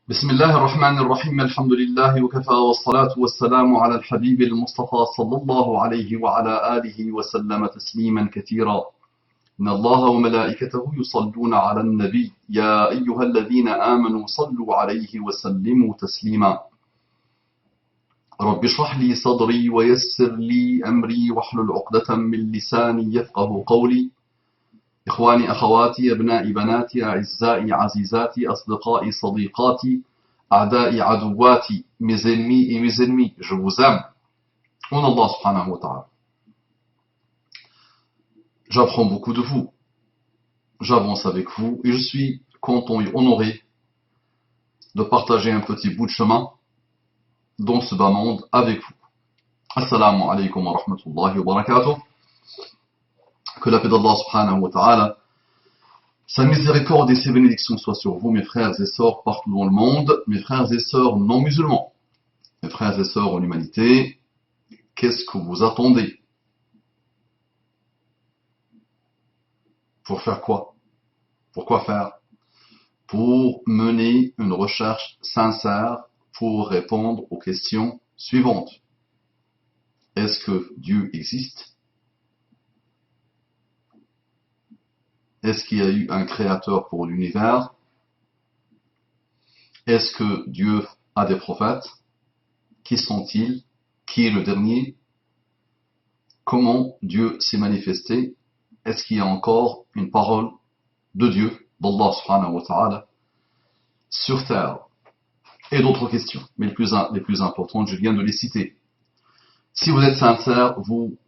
بسم الله الرحمن الرحيم الحمد لله وكفى والصلاة والسلام على الحبيب المصطفى صلى الله عليه وعلى آله وسلم تسليما كثيرا. إن الله وملائكته يصلون على النبي يا أيها الذين آمنوا صلوا عليه وسلموا تسليما. رب اشرح لي صدري ويسر لي أمري واحلل عقدة من لساني يفقه قولي. إخواني أخواتي أبنائي بناتي أعزائي عزيزاتي أصدقائي صديقاتي أعدائي عدواتي mes ennemis et mes ennemis, je vous aime en Allah subhanahu wa ta'ala. J'apprends beaucoup de vous, j'avance avec vous et je suis content et honoré de partager un petit bout de chemin dans ce bas monde avec vous. Assalamu alaikum wa rahmatullahi wa barakatuh. Que la paix d'Allah subhanahu wa ta'ala, sa miséricorde et ses bénédictions soient sur vous, mes frères et sœurs partout dans le monde, mes frères et sœurs non musulmans, mes frères et sœurs en humanité. Qu'est-ce que vous attendez? Pour faire quoi? Pourquoi faire? Pour mener une recherche sincère pour répondre aux questions suivantes. Est-ce que Dieu existe? Est-ce qu'il y a eu un créateur pour l'univers? Est-ce que Dieu a des prophètes? Qui sont-ils? Qui est le dernier? Comment Dieu s'est manifesté? Est-ce qu'il y a encore une parole de Dieu, d'Allah subhanahu wa ta'ala, sur terre? Et d'autres questions, mais les plus importantes, je viens de les citer. Si vous êtes sincère, vous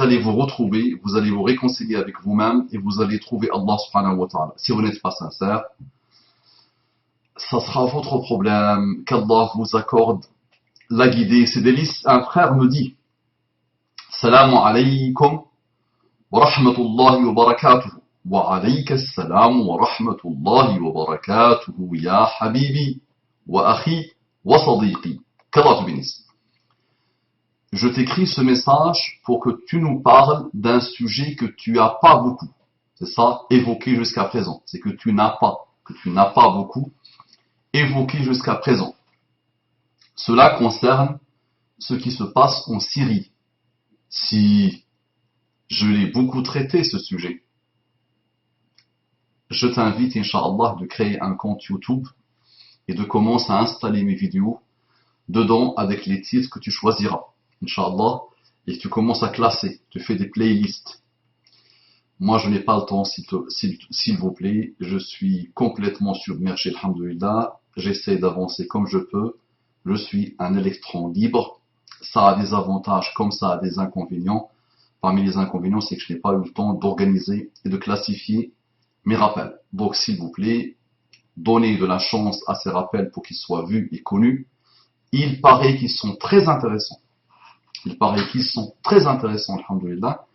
allez vous retrouver, vous allez vous réconcilier avec vous-même et vous allez trouver Allah subhanahu wa ta'ala. Si vous n'êtes pas sincère, ça sera votre problème, qu'Allah vous accorde la guidée, ses délices. Un frère me dit, Salamu alaykum wa rahmatullahi wa barakatuh. Wa alayka salam wa rahmatullahi wa barakatuh, ya habibi, wa akhi, wa sadiqi. Qu'Allah te bénisse. Je t'écris ce message pour que tu nous parles d'un sujet que tu n'as pas beaucoup. C'est ça, évoqué jusqu'à présent. C'est que tu n'as pas beaucoup évoqué jusqu'à présent. Cela concerne ce qui se passe en Syrie. Si je l'ai beaucoup traité, ce sujet, je t'invite, Inch'Allah, de créer un compte YouTube et de commencer à installer mes vidéos dedans avec les titres que tu choisiras. Inch'Allah, et tu commences à classer, tu fais des playlists. Moi, je n'ai pas le temps, s'il vous plaît, je suis complètement submergé, alhamdoulilah, j'essaie d'avancer comme je peux, je suis un électron libre, ça a des avantages comme ça a des inconvénients. Parmi les inconvénients, c'est que je n'ai pas eu le temps d'organiser et de classifier mes rappels. Donc, s'il vous plaît, donnez de la chance à ces rappels pour qu'ils soient vus et connus. Il paraît qu'ils sont très intéressants. Alhamdoulilah.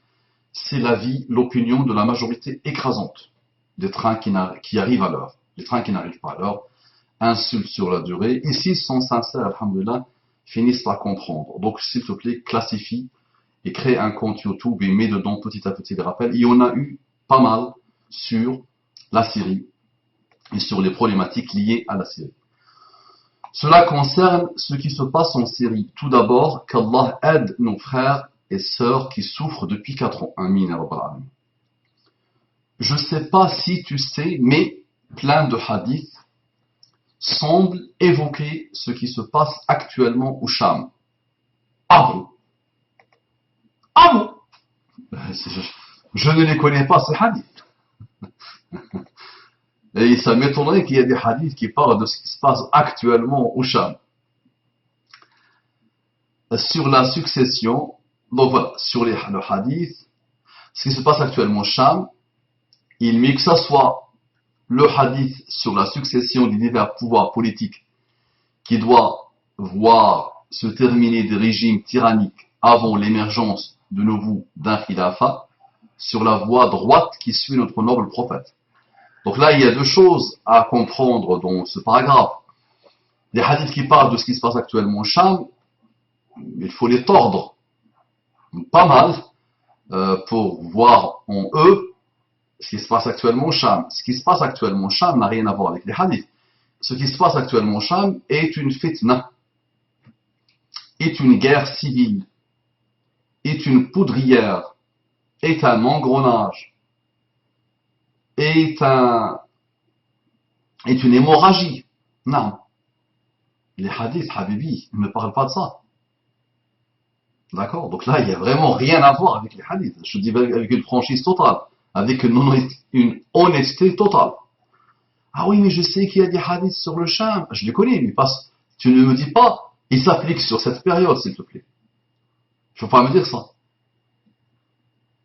C'est l'avis, l'opinion de la majorité écrasante des trains qui arrivent à l'heure. Les trains qui n'arrivent pas à l'heure insultent sur la durée. Et s'ils sont sincères, alhamdoulilah, finissent par comprendre. Donc, s'il te plaît, classifie et crée un compte YouTube et mets dedans petit à petit des rappels. Il y en a eu pas mal sur la Syrie et sur les problématiques liées à la Syrie. Cela concerne ce qui se passe en Syrie. Tout d'abord, qu'Allah aide nos frères et sœurs qui souffrent depuis 4 ans. Amin ya rabbal alamin. Je ne sais pas si tu sais, mais plein de hadiths semblent évoquer ce qui se passe actuellement au Sham. Ah bon? Ah bon? Je ne les connais pas, ces hadiths. Et ça m'étonnerait qu'il y ait des hadiths qui parlent de ce qui se passe actuellement au Sham. Sur la succession, donc voilà, sur le hadith, ce qui se passe actuellement au Sham, il met que ça soit le hadith sur la succession des divers pouvoirs politiques qui doit voir se terminer des régimes tyranniques avant l'émergence de nouveau d'un khilafa, sur la voie droite qui suit notre noble prophète. Donc là, il y a deux choses à comprendre dans ce paragraphe. Les hadiths qui parlent de ce qui se passe actuellement au Sham, il faut les tordre pas mal pour voir en eux ce qui se passe actuellement au Sham. Ce qui se passe actuellement au Sham n'a rien à voir avec les hadiths. ce qui se passe actuellement au Sham est une fitna, est une guerre civile, est une poudrière, est un engrenage, est une hémorragie. Non. Les hadiths, Habibi, ne parlent pas de ça. D'accord? Donc là, il n'y a vraiment rien à voir avec les hadiths. Je dis avec une franchise totale, avec une honnêteté totale. Ah oui, mais je sais qu'il y a des hadiths sur le Sham. Je les connais, mais tu ne me dis pas, ils s'appliquent sur cette période, s'il te plaît. Il ne faut pas me dire ça.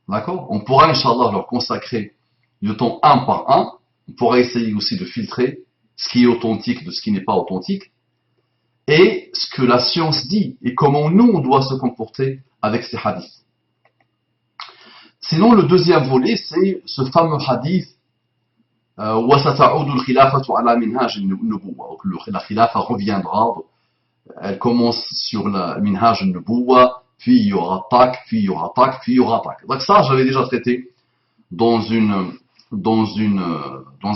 D'accord? On pourra, Inch'Allah, leur consacrer le temps un par un. On pourra essayer aussi de filtrer ce qui est authentique de ce qui n'est pas authentique. Et ce que la science dit, et comment nous, on doit se comporter avec ces hadiths. Sinon, le deuxième volet, c'est ce fameux hadith وَسَتَعُودُ الْخِلَافَةُ عَلَى مِنْهَاجِ النُّبُوَّةِ. La khilafa reviendra, elle commence sur la minhaj al-nubuwa, puis il y aura tak, puis il y aura tak, puis il y aura tak. Donc ça, j'avais déjà traité dans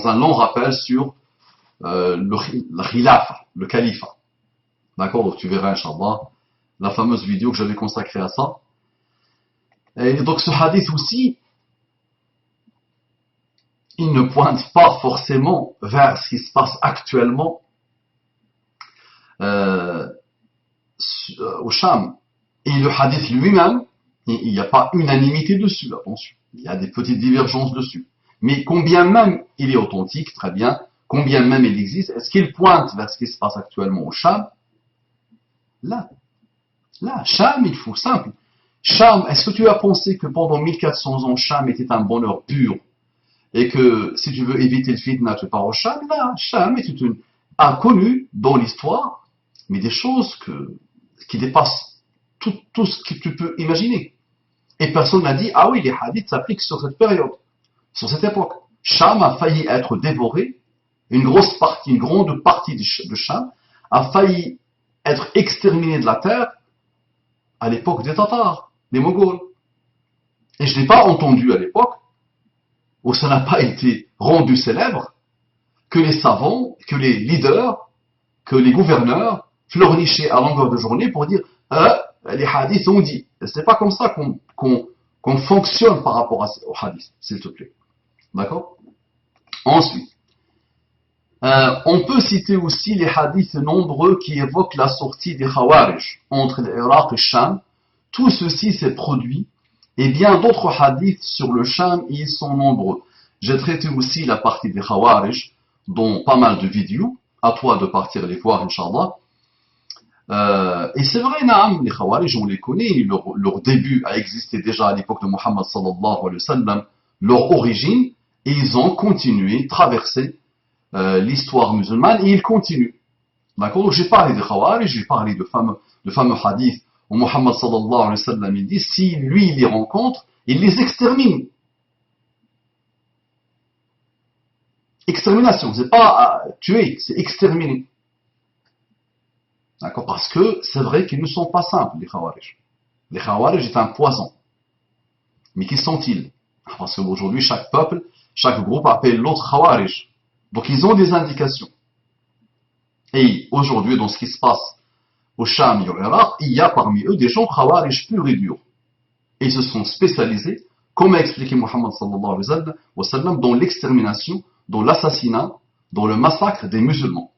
un long rappel sur la khilafa, le califat. D'accord? Donc tu verras, Inch'Allah, la fameuse vidéo que j'avais consacrée à ça. Et donc ce hadith aussi, il ne pointe pas forcément vers ce qui se passe actuellement au Sham. Et le hadith lui-même, il n'y a pas unanimité dessus, attention. Il y a des petites divergences dessus. Mais combien même il est authentique, très bien, combien même il existe, est-ce qu'il pointe vers ce qui se passe actuellement au Sham? Là, Sham, il faut simple. Sham, est-ce que tu as pensé que pendant 1400 ans, Sham était un bonheur pur et que si tu veux éviter le fitna, tu pars au Sham? Là, Sham est inconnu dans l'histoire, mais des choses qui dépassent tout ce que tu peux imaginer. Et personne n'a dit, ah oui, les hadiths s'appliquent sur cette période, sur cette époque. Sham a failli être dévoré, une grande partie de Sham a failli être exterminé de la terre à l'époque des Tatars, des Mongols. Et je n'ai pas entendu à l'époque, où ça n'a pas été rendu célèbre, que les savants, que les leaders, que les gouverneurs pleurnichaient à longueur de journée pour dire les hadiths ont dit. Ce n'est pas comme ça qu'on fonctionne par rapport aux hadiths, s'il te plaît. D'accord? Ensuite, on peut citer aussi les hadiths nombreux qui évoquent la sortie des Khawarij entre l'Irak et le Sham. Tout ceci s'est produit, et bien d'autres hadiths sur le Sham, ils sont nombreux. J'ai traité aussi la partie des Khawarij dans pas mal de vidéos. À toi de partir les voir, Inch'Allah. Et c'est vrai, naam, les Khawarij, on les connaît, leur début a existé déjà à l'époque de Muhammad sallallahu alayhi wa sallam, leur origine, et ils ont continué, traversé l'histoire musulmane, et ils continuent. D'accord? Donc j'ai parlé des Khawarij, j'ai parlé de fameux hadiths où Muhammad sallallahu alayhi wa sallam il dit, si lui il les rencontre, il les extermine. Extermination, c'est pas tuer, c'est exterminer. D'accord? Parce que c'est vrai qu'ils ne sont pas simples, les Khawarij. Les Khawarij est un poison. Mais qui sont-ils? Parce qu'aujourd'hui, chaque peuple, chaque groupe appelle l'autre Khawarij. Donc ils ont des indications. Et aujourd'hui, dans ce qui se passe au Sham et au Irak, il y a parmi eux des gens Khawarij purs et durs. Et ils se sont spécialisés, comme a expliqué Muhammad sallallahu alayhi wa sallam, dans l'extermination, dans l'assassinat, dans le massacre des musulmans.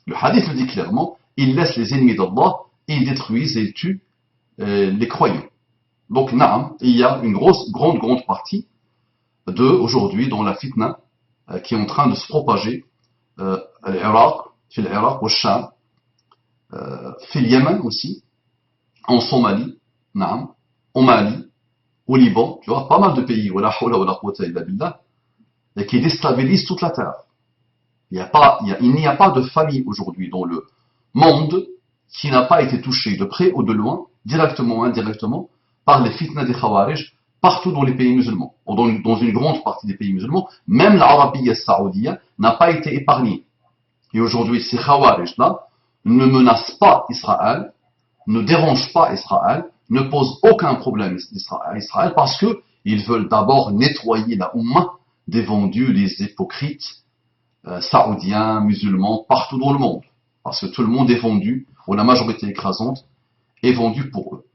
Le hadith le dit clairement, ils laissent les ennemis d'Allah, ils détruisent et ils tuent les croyants. Donc, naam, il y a une grande partie aujourd'hui dans la fitna qui est en train de se propager à l'Irak, au Sham, au Yémen aussi, en Somalie, naam, au Mali, au Liban, tu vois, pas mal de pays, qui déstabilisent toute la terre. Il n'y a pas de famille aujourd'hui dans le monde qui n'a pas été touchée de près ou de loin, directement ou indirectement, par les fitnas des Khawarij, partout dans les pays musulmans, ou dans une grande partie des pays musulmans. Même l'Arabie saoudienne n'a pas été épargnée. Et aujourd'hui, ces Khawarij-là ne menacent pas Israël, ne dérangent pas Israël, ne posent aucun problème à Israël, parce qu'ils veulent d'abord nettoyer la Ummah des vendus, des hypocrites, saoudiens, musulmans, partout dans le monde. Parce que tout le monde est vendu, ou la majorité écrasante, est vendue pour eux.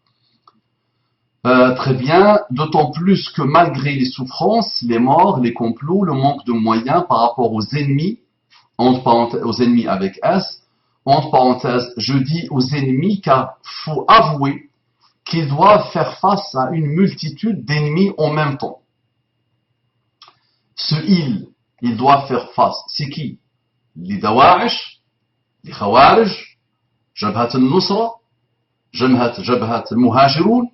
Très bien, d'autant plus que malgré les souffrances, les morts, les complots, le manque de moyens par rapport aux ennemis, entre parenthèses, aux ennemis avec S, entre parenthèses, je dis aux ennemis car faut avouer qu'ils doivent faire face à une multitude d'ennemis en même temps. Ce ils doivent faire face, c'est qui? Les Dawa'ish, les Khawarij, Jabhat al-Nusra, Jabhat al-Muhajiroun.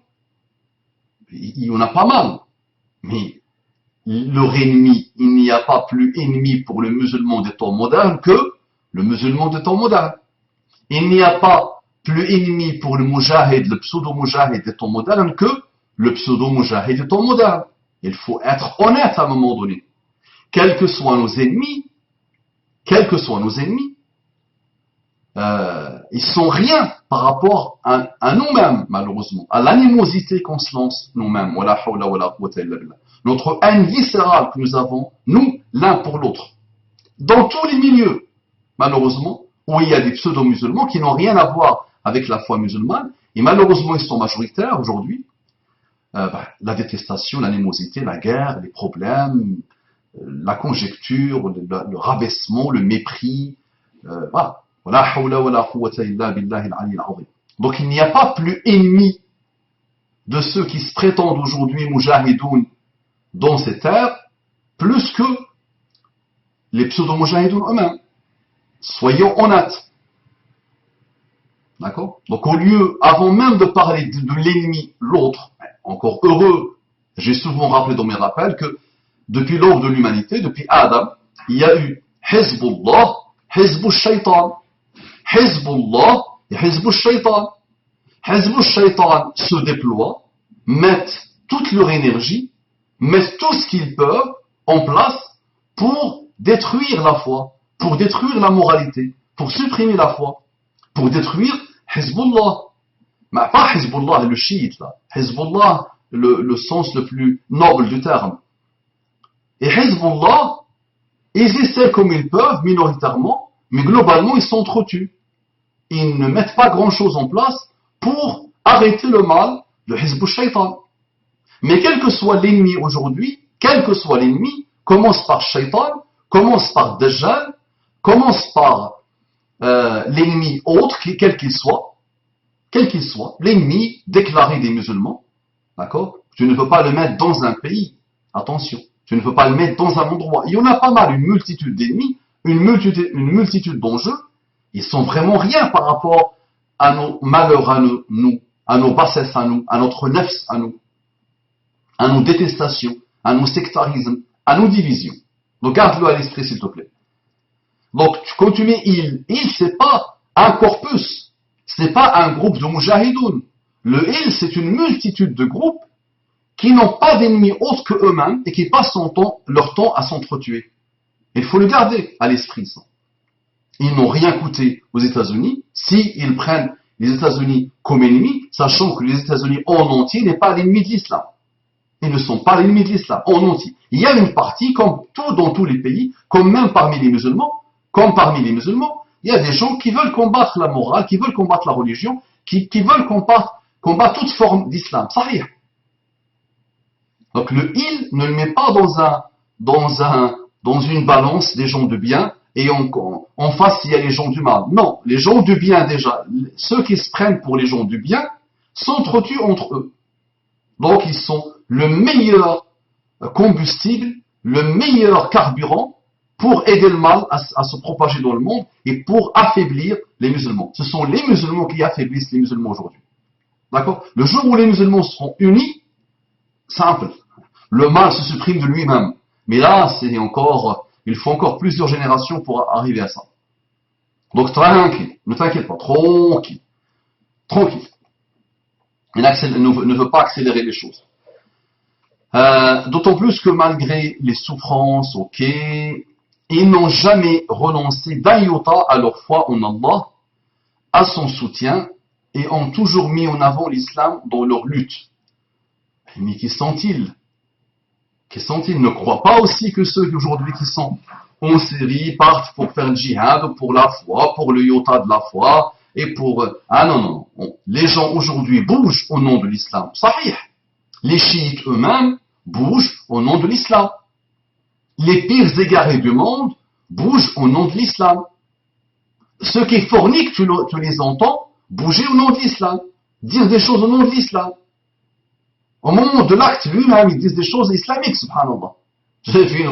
Il y en a pas mal, mais leur ennemi, il n'y a pas plus ennemi pour le musulman des temps modernes que le musulman des temps modernes. Il n'y a pas plus ennemi pour le mujahid, le pseudo-mujahid des temps modernes que le pseudo-mujahid des temps modernes. Il faut être honnête à un moment donné. Quels que soient nos ennemis, ils sont rien par rapport à nous-mêmes, malheureusement, à l'animosité qu'on se lance nous-mêmes. Notre haine viscérale que nous avons, nous, l'un pour l'autre. Dans tous les milieux, malheureusement, où il y a des pseudo-musulmans qui n'ont rien à voir avec la foi musulmane, et malheureusement, ils sont majoritaires aujourd'hui. La détestation, l'animosité, la guerre, les problèmes, la conjecture, le rabaissement, le mépris, voilà. Donc il n'y a pas plus ennemi de ceux qui se prétendent aujourd'hui mujahidoun dans ces terres, plus que les pseudo-mujahidoun eux-mêmes. Soyons honnêtes. D'accord? Donc au lieu, avant même de parler de l'ennemi, l'autre, encore heureux, j'ai souvent rappelé dans mes rappels que depuis l'aube de l'humanité, depuis Adam, il y a eu Hezbollah, Hezbollah Shaitan. Hezbollah et Hezbollah Shaitan. Hezbollah Shaitan se déploie, mettent toute leur énergie, mettent tout ce qu'ils peuvent en place pour détruire la foi, pour détruire la moralité, pour supprimer la foi, pour détruire Hezbollah. Mais pas Hezbollah, le chiite, là. Hezbollah, le sens le plus noble du terme. Et Hezbollah, ils essaient comme ils peuvent, minoritairement, mais globalement, ils s'entretuent. Ils ne mettent pas grand-chose en place pour arrêter le mal de Hezbollah Shaitan. Mais quel que soit l'ennemi aujourd'hui, quel que soit l'ennemi, commence par Shaitan, commence par Dajjal, commence par l'ennemi autre, quel qu'il soit, l'ennemi déclaré des musulmans, d'accord? Tu ne peux pas le mettre dans un pays, attention, tu ne peux pas le mettre dans un endroit. Il y en a pas mal, une multitude d'ennemis, une multitude d'enjeux. Ils sont vraiment rien par rapport à nos malheurs à nous, à nos bassesses à nous, à notre nefs à nous, à nos détestations, à nos sectarismes, à nos divisions. Donc garde-le à l'esprit s'il te plaît. Donc quand tu mets il c'est pas un corpus, c'est pas un groupe de mujahidoun. Le il c'est une multitude de groupes qui n'ont pas d'ennemis autres que eux-mêmes et qui passent leur temps à s'entretuer. Il faut le garder à l'esprit ça. Ils n'ont rien coûté aux États-Unis s'ils prennent les États-Unis comme ennemis, sachant que les États-Unis en entier n'est pas l'ennemi de l'islam. Ils ne sont pas l'ennemi de l'islam en entier. Il y a une partie, comme tout dans tous les pays, comme même parmi les musulmans, il y a des gens qui veulent combattre la morale, qui veulent combattre la religion, qui veulent combattre toute forme d'islam. Ça rien. Donc le il ne le met pas dans une balance des gens de bien. Et en face, il y a les gens du mal. Non, les gens du bien déjà, ceux qui se prennent pour les gens du bien, s'entretuent entre eux. Donc ils sont le meilleur combustible, le meilleur carburant pour aider le mal à se propager dans le monde et pour affaiblir les musulmans. Ce sont les musulmans qui affaiblissent les musulmans aujourd'hui. D'accord? Le jour où les musulmans seront unis, simple, le mal se supprime de lui-même. Mais là, c'est encore... Il faut encore plusieurs générations pour arriver à ça. Donc tranquille, ne t'inquiète pas, tranquille. Il ne veut pas accélérer les choses. D'autant plus que malgré les souffrances, ils n'ont jamais renoncé d'un iota à leur foi en Allah, à son soutien, et ont toujours mis en avant l'islam dans leur lutte. Mais qui sont-ils? Ne croient pas aussi que ceux aujourd'hui qui sont en Syrie, partent pour faire le djihad, pour la foi, pour le iota de la foi, et pour... Ah non. Les gens aujourd'hui bougent au nom de l'islam. Sahih. Les chiites eux-mêmes bougent au nom de l'islam. Les pires égarés du monde bougent au nom de l'islam. Ceux qui forniquent, tu les entends, bouger au nom de l'islam. Dire des choses au nom de l'islam. Au moment de l'acte lui-même, ils disent des choses islamiques, subhanallah. J'avais fait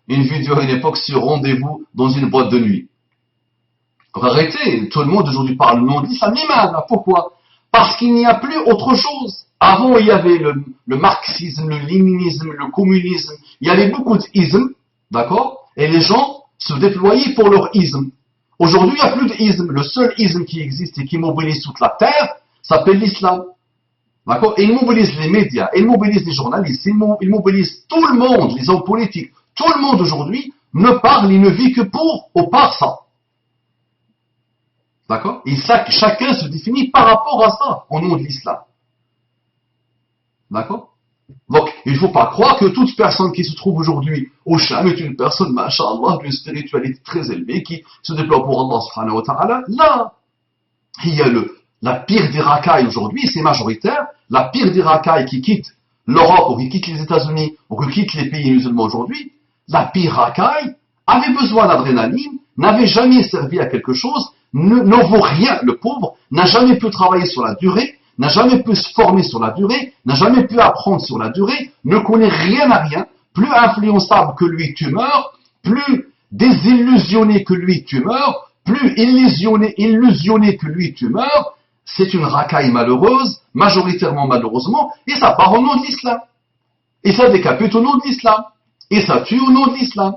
une vidéo à une époque sur rendez-vous dans une boîte de nuit. Donc arrêtez, tout le monde aujourd'hui parle au nom de l'islam. Pourquoi? Parce qu'il n'y a plus autre chose. Avant, il y avait le marxisme, le léninisme, le communisme. Il y avait beaucoup d'ismes, d'accord? Et les gens se déployaient pour leur isme. Aujourd'hui, il n'y a plus d'isme. Le seul isme qui existe et qui mobilise toute la terre s'appelle l'islam. D'accord? Et il mobilise les médias, il mobilise les journalistes, il mobilise tout le monde, les hommes politiques. Tout le monde aujourd'hui ne parle, il ne vit que pour ou par ça. D'accord? Et chacun se définit par rapport à ça, au nom de l'islam. D'accord? Donc, il ne faut pas croire que toute personne qui se trouve aujourd'hui au Sham est une personne, masha'Allah, d'une spiritualité très élevée, qui se déploie pour Allah subhanahu wa ta'ala. Là, il y a la pire des racailles aujourd'hui, c'est majoritaire, la pire des racailles qui quittent l'Europe ou qui quittent les États-Unis ou qui quittent les pays musulmans aujourd'hui, la pire racaille avait besoin d'adrénaline, n'avait jamais servi à quelque chose, ne vaut rien, le pauvre, n'a jamais pu travailler sur la durée, n'a jamais pu se former sur la durée, n'a jamais pu apprendre sur la durée, ne connaît rien à rien, plus influençable que lui tu meurs, plus désillusionné que lui tu meurs, plus illusionné que lui tu meurs. C'est une racaille malheureuse, majoritairement malheureusement, et ça part au nom de l'islam. Et ça décapite au nom de l'islam. Et ça tue au nom de l'islam.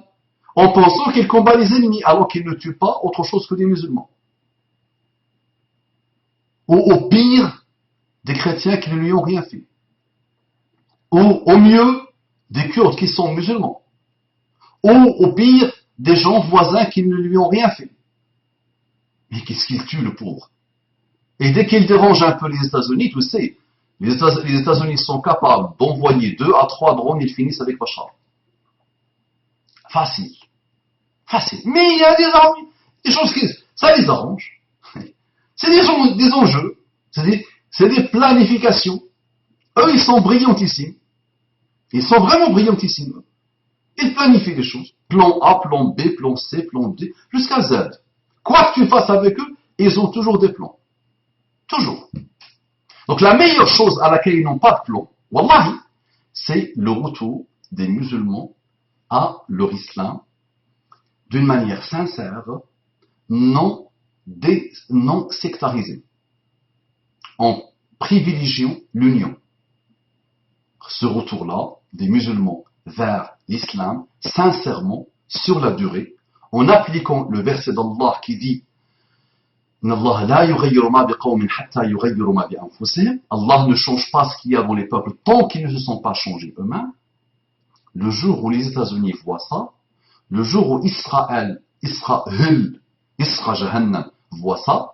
En pensant qu'il combat les ennemis, alors qu'il ne tue pas autre chose que des musulmans. Ou au pire, des chrétiens qui ne lui ont rien fait. Ou au mieux, des Kurdes qui sont musulmans. Ou au pire, des gens voisins qui ne lui ont rien fait. Mais qu'est-ce qu'il tue, le pauvre? Et dès qu'il dérange un peu les États-Unis, tu sais, les États-Unis sont capables d'envoyer 2 à 3 drones, ils finissent avec Bachar. Facile. Facile. Mais il y a des choses qui, ça les arrange. C'est des enjeux. C'est des planifications. Eux, ils sont brillantissimes. Ils sont vraiment brillantissimes. Ils planifient les choses. Plan A, plan B, plan C, plan D, jusqu'à Z. Quoi que tu fasses avec eux, ils ont toujours des plans. Toujours. Donc la meilleure chose à laquelle ils n'ont pas de plan, wallahi, c'est le retour des musulmans à leur islam d'une manière sincère, non sectarisée, en privilégiant l'union. Ce retour-là des musulmans vers l'islam, sincèrement, sur la durée, en appliquant le verset d'Allah qui dit Allah ne change pas ce qu'il y a dans les peuples tant qu'ils ne se sont pas changés eux-mêmes. Le jour où les États-Unis voient ça, le jour où Israël Jahannam voit ça,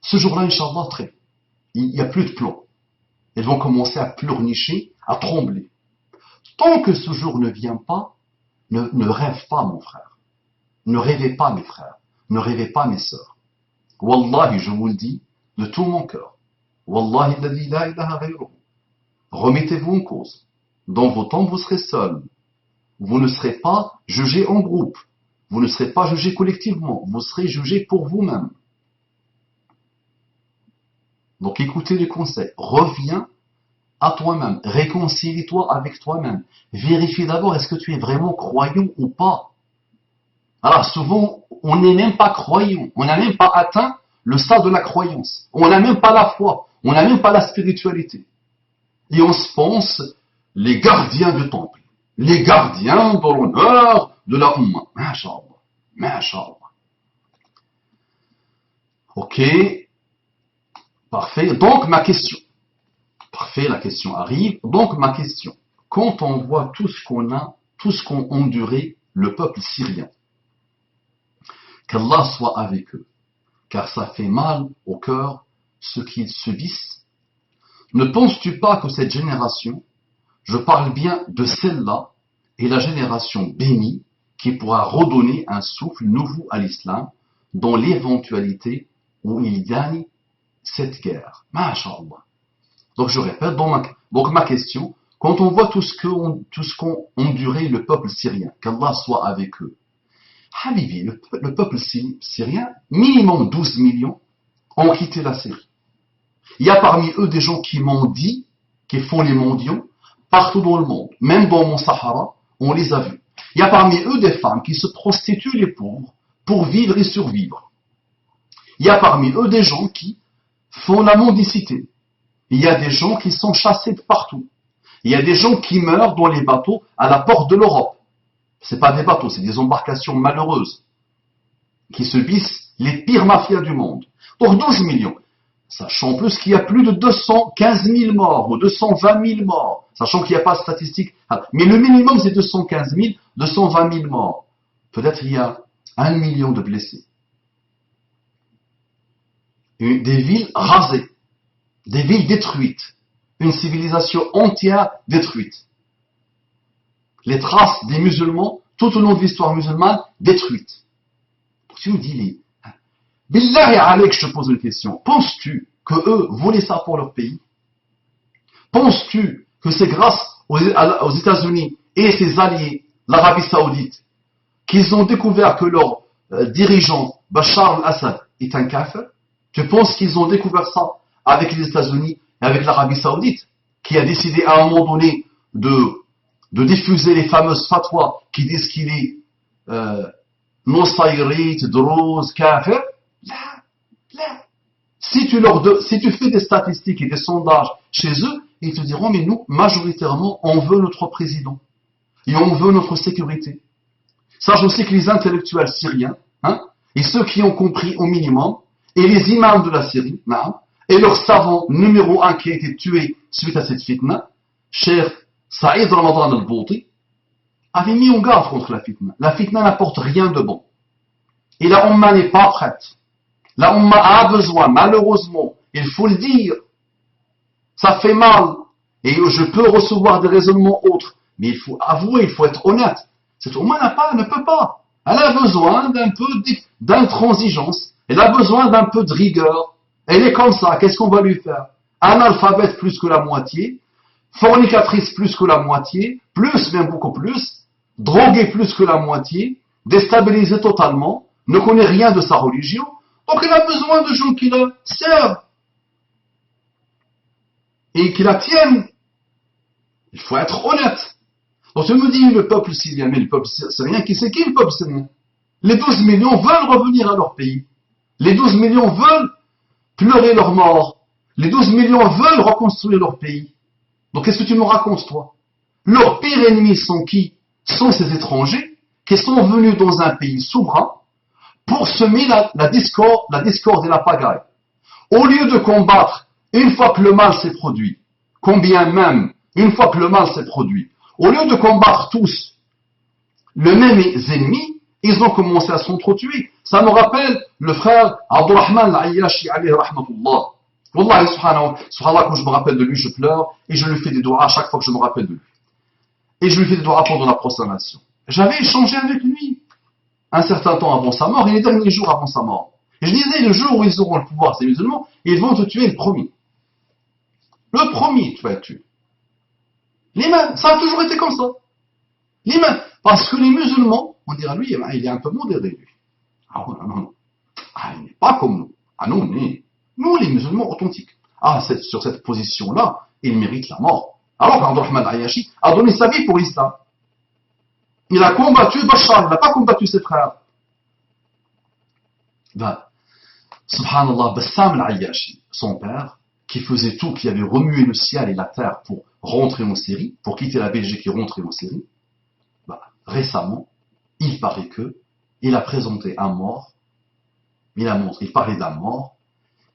ce jour-là, Inch'Allah, il n'y a plus de plan. Ils vont commencer à pleurnicher, à trembler. Tant que ce jour ne vient pas, ne rêve pas, mon frère. Ne rêvez pas, mes frères. Ne rêvez pas, mes sœurs. Wallahi, je vous le dis, de tout mon cœur. Wallahi, la ilaha ghayruhu. Remettez-vous en cause. Dans vos temps, vous serez seuls. Vous ne serez pas jugés en groupe. Vous ne serez pas jugés collectivement. Vous serez jugés pour vous-même. Donc écoutez les conseils. Reviens à toi-même. Réconcilie-toi avec toi-même. Vérifie d'abord est-ce que tu es vraiment croyant ou pas. Alors souvent, on n'est même pas croyant. On n'a même pas atteint le stade de la croyance. On n'a même pas la foi. On n'a même pas la spiritualité. Et on se pense les gardiens du temple. Les gardiens de l'honneur de la Ummah. Masha'Allah. Masha'Allah. Ok. Parfait. Donc ma question. Parfait, la question arrive. Donc ma question. Quand on voit tout ce qu'on a, tout ce qu'ont enduré le peuple syrien, qu'Allah soit avec eux, car ça fait mal au cœur ce qu'ils subissent. Ne penses-tu pas que cette génération, je parle bien de celle-là, est la génération bénie qui pourra redonner un souffle nouveau à l'islam dans l'éventualité où il gagne cette guerre. Masha'Allah. Donc je répète, donc ma question, quand on voit tout ce qu'ont enduré le peuple syrien, qu'Allah soit avec eux, Habibi, le peuple syrien, minimum 12 millions, ont quitté la Syrie. Il y a parmi eux des gens qui mendient, qui font les mendiants, partout dans le monde. Même dans mon Sahara, on les a vus. Il y a parmi eux des femmes qui se prostituent les pauvres pour vivre et survivre. Il y a parmi eux des gens qui font la mendicité. Il y a des gens qui sont chassés de partout. Il y a des gens qui meurent dans les bateaux à la porte de l'Europe. C'est pas des bateaux, c'est des embarcations malheureuses qui subissent les pires mafias du monde. Donc 12 millions. Sachant en plus qu'il y a plus de 215 000 morts ou 220 000 morts, sachant qu'il n'y a pas de statistiques. Mais le minimum c'est 215 000, 220 000 morts. Peut-être il y a 1 million de blessés. Des villes rasées, des villes détruites, une civilisation entière détruite. Les traces des musulmans, tout au long de l'histoire musulmane, détruites. Tu me dis, Billahi alayk, je te pose une question. Penses-tu que eux voulaient ça pour leur pays? Penses-tu que c'est grâce aux États-Unis et ses alliés, l'Arabie Saoudite, qu'ils ont découvert que leur dirigeant, Bachar al-Assad, est un kafir? Tu penses qu'ils ont découvert ça avec les États-Unis et avec l'Arabie Saoudite, qui a décidé à un moment donné de diffuser les fameuses fatwas qui disent qu'il est Nusayrit, Druze, kafir? Là. Si tu fais des statistiques et des sondages chez eux, ils te diront, mais nous, majoritairement, on veut notre président. Et on veut notre sécurité. Sache aussi que les intellectuels syriens, et ceux qui ont compris au minimum, et les imams de la Syrie, et leur savant numéro 1 qui a été tué suite à cette fitna, cher Saïd Ramadan al-Bouti, avait mis en garde contre la fitna. La fitna n'apporte rien de bon. Et la Ummah n'est pas prête. La Ummah a besoin, malheureusement, il faut le dire, ça fait mal, et je peux recevoir des raisonnements autres, mais il faut avouer, il faut être honnête. Cette Ummah ne peut pas. Elle a besoin d'un peu d'intransigeance, elle a besoin d'un peu de rigueur. Elle est comme ça, qu'est-ce qu'on va lui faire? Analphabète plus que la moitié, fornicatrice plus que la moitié, plus, même beaucoup plus, droguée plus que la moitié, déstabilisée totalement, ne connaît rien de sa religion, donc elle a besoin de gens qui la servent et qui la tiennent. Il faut être honnête. Donc je me dis le peuple syrien, mais le peuple syrien, c'est qui le peuple syrien? Les 12 millions veulent revenir à leur pays. Les 12 millions veulent pleurer leur mort. Les 12 millions veulent reconstruire leur pays. Donc qu'est-ce que tu me racontes, toi? Leurs pires ennemis sont qui? Sont ces étrangers qui sont venus dans un pays souverain pour semer la discorde et la pagaille. Au lieu de combattre, une fois que le mal s'est produit, combien même, une fois que le mal s'est produit, au lieu de combattre tous le même ennemi, ils ont commencé à s'entretuer. Ça me rappelle le frère Abdurrahman al-Ayyashi alayhi rahmatullah. Wallahi subhanallah, quand je me rappelle de lui, je pleure et je lui fais des doigts à chaque fois que je me rappelle de lui. Et je lui fais des doigts pendant la prosternation. J'avais échangé avec lui un certain temps avant sa mort et les derniers jours avant sa mort. Et je disais, le jour où ils auront le pouvoir, ces musulmans, ils vont te tuer le premier. Le premier, tu vas être tué. L'imam, ça a toujours été comme ça. L'imam, parce que les musulmans, on dira lui, il est un peu modéré, lui. Ah non. Ah, il n'est pas comme nous. Ah non, nous, les musulmans authentiques. Ah, sur cette position-là, il mérite la mort. Alors qu'Abdurrahman al-Ayyashi a donné sa vie pour l'islam. Il a combattu Bachar, il n'a pas combattu ses frères. Subhanallah, Bassam al-Ayyashi, son père, qui faisait tout, qui avait remué le ciel et la terre pour rentrer en Syrie, pour quitter la Belgique et rentrer en Syrie, récemment, il paraît que il a présenté un mort, il parlait d'un mort,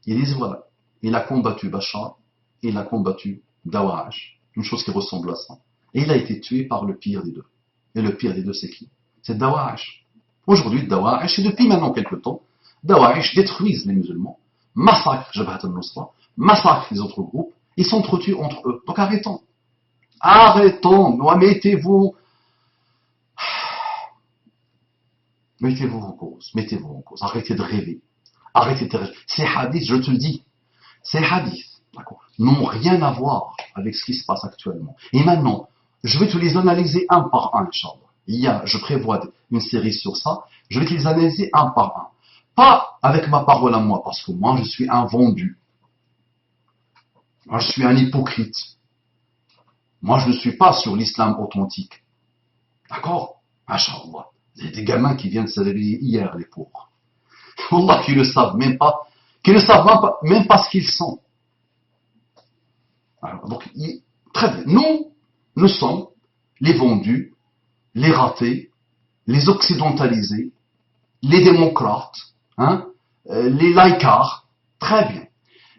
il dit voilà, il a combattu Bachar, il a combattu Dawash, une chose qui ressemble à ça. Et il a été tué par le pire des deux. Et le pire des deux, c'est qui? C'est Dawash. Aujourd'hui, Dawash, et depuis maintenant quelques temps, Dawash détruisent les musulmans, massacrent Jabhat al-Nusra, massacrent les autres groupes, ils s'entretuent entre eux. Donc arrêtons, mettez-vous. Mettez-vous en cause, mettez-vous en cause. Arrêtez de rêver. Arrêtez de rêver. Ces hadiths, je te le dis, ces hadiths, d'accord, n'ont rien à voir avec ce qui se passe actuellement. Et maintenant, je vais te les analyser un par un, Inch'Allah. Je prévois une série sur ça. Je vais te les analyser un par un. Pas avec ma parole à moi, parce que moi, je suis un vendu. Moi, je suis un hypocrite. Moi, je ne suis pas sur l'islam authentique. D'accord? Inch'Allah. Il y a des gamins qui viennent de se réveiller hier, les pauvres. Wallah, qui ne savent même pas, même pas ce qu'ils sont. Alors, donc, très bien. Nous sommes les vendus, les ratés, les occidentalisés, les démocrates, hein, les laïcards. Très bien.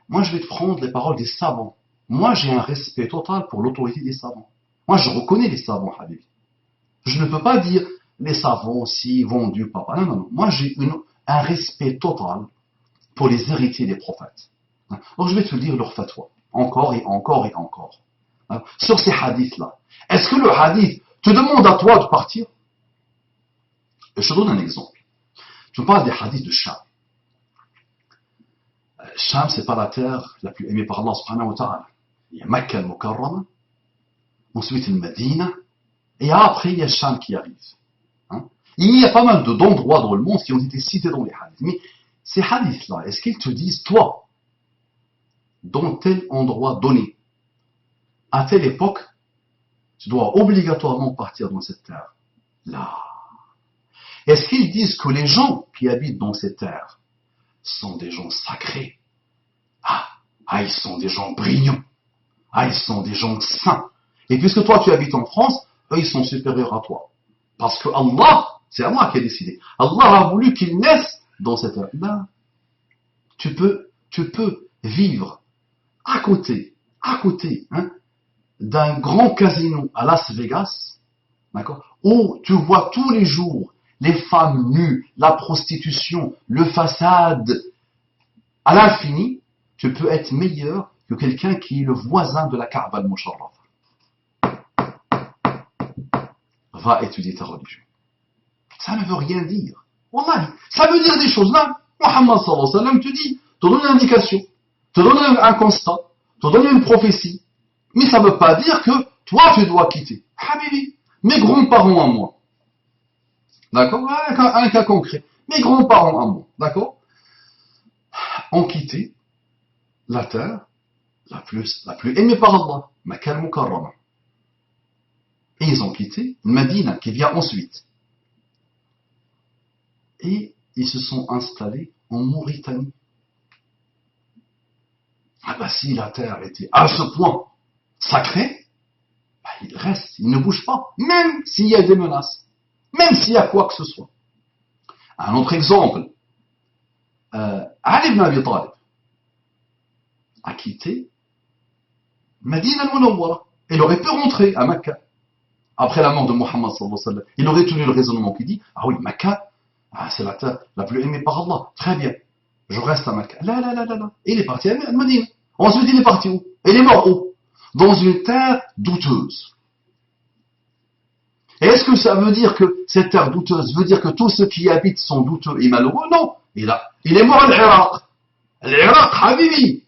Moi, je vais te prendre les paroles des savants. Moi, j'ai un respect total pour l'autorité des savants. Moi, je reconnais les savants, Habibi. Je ne peux pas dire les savants si vendus, papa. Non, non, non. Moi, j'ai un respect total pour les héritiers des prophètes. Donc, je vais te dire leur fatwa. Encore et encore et encore. Sur ces hadiths-là. Est-ce que le hadith te demande à toi de partir? Je te donne un exemple. Tu parles des hadiths de Sham. Sham, c'est pas la terre la plus aimée par Allah subhanahu wa ta'ala. Il y a Makkah al-Mukarrama, ensuite le Medina, et après il y a Sham qui arrive. Hein? Il y a pas mal d'endroits dans le monde qui ont été cités dans les hadiths. Mais ces hadiths-là, est-ce qu'ils te disent, toi, dans tel endroit donné, à telle époque, tu dois obligatoirement partir dans cette terre? Là. Est-ce qu'ils disent que les gens qui habitent dans cette terre sont des gens sacrés? Ils sont des gens brillants. Ils sont des gens saints. Et puisque toi tu habites en France, eux ils sont supérieurs à toi. Parce que Allah, c'est Allah qui a décidé. Allah a voulu qu'ils naissent dans cette terre. Là, tu peux vivre à côté, hein, d'un grand casino à Las Vegas, d'accord, où tu vois tous les jours les femmes nues, la prostitution, le façade à l'infini. Tu peux être meilleur que quelqu'un qui est le voisin de la Kaaba al-Musharrafa. Va étudier ta religion. Ça ne veut rien dire. Wallahi, ça veut dire des choses là. Muhammad sallallahu alayhi wa sallam te dit, te donne une indication, te donne un constat, te donne une prophétie. Mais ça ne veut pas dire que toi tu dois quitter. Habibi, mes grands-parents à moi. D'accord? Un cas concret. Mes grands-parents à moi. D'accord? Ont quitté la terre la plus aimée par Allah, Makkah al-Mukarrama. Et ils ont quitté Medina, qui vient ensuite. Et ils se sont installés en Mauritanie. Si la terre était à ce point sacrée, ils restent, ils ne bougent pas, même s'il y a des menaces, même s'il y a quoi que ce soit. Un autre exemple, Ali ibn Abi Talib a quitté Medina al-Munawwara. Il aurait pu rentrer à Makkah après la mort de Muhammad sallallahu alayhi wa sallam. Il aurait tenu le raisonnement qui dit, oui, Makkah, c'est la terre la plus aimée par Allah. Très bien, je reste à Makkah. Là. Il est parti à Medina. Ensuite, il est parti où? Il est mort où? Dans une terre douteuse. Et est-ce que ça veut dire que cette terre douteuse veut dire que tous ceux qui y habitent sont douteux et malheureux? Non. Il est mort à l'Irak. L'Irak, Habibi,